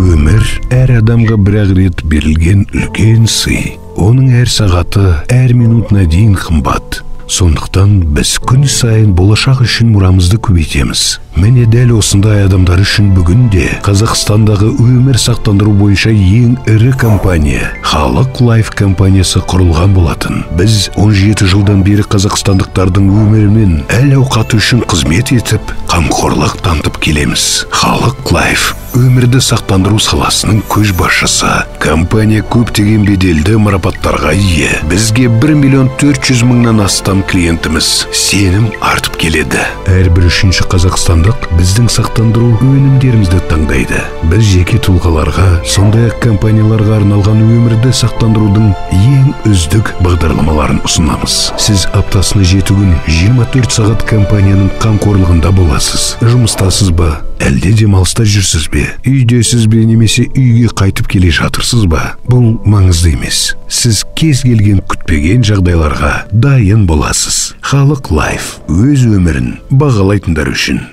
Өмір әр адамға бір рет берілген үлкен сый. Оның әр сағаты, әр минутына дейін қымбат. Сондықтан біз күн сайын болашақ үшін мұрамызды көбейтеміз. Міне дәл осындай адамдар үшін бүгінде Қазақстандағы өмір сақтандыру бойынша ең ірі компания Халық Лайф компаниясы құрылған болатын. Біз 17 жылдан бері қазақстандықтардың өмірі мен әл-ауқаты үшін қызмет етіп, қамқорлық танытып келеміз. Халық Лайф өмірді сақтандыру саласының көшбасшысы. Компания көптеген беделді марапаттарға ие. Бізге 1.400.000-нан астам клиентіміз сенім артып келеді. Әрбір үшінші қазақстандық біздің сақтандыру өнімдерімізді таңдайды. Біз жеке тұлғаларға, сондай-ақ компанияларға арналған өмірді сақтандырудың ең үздік бағдарламаларын ұсынамыз. Сіз аптасына 7 күн 24 сағат компанияның қамқорлығында боласыз. Жұмыстасыз ба? Әлде демалыста жүрсіз бе? Үйдесіз бе немесе үйге қайтып келе жатырсыз ба? Бұл маңызды емес. Сіз кез келген күтпеген жағдайларға дайын боласыз. Халық Лайф өз өмірін бағалайтындар үшін.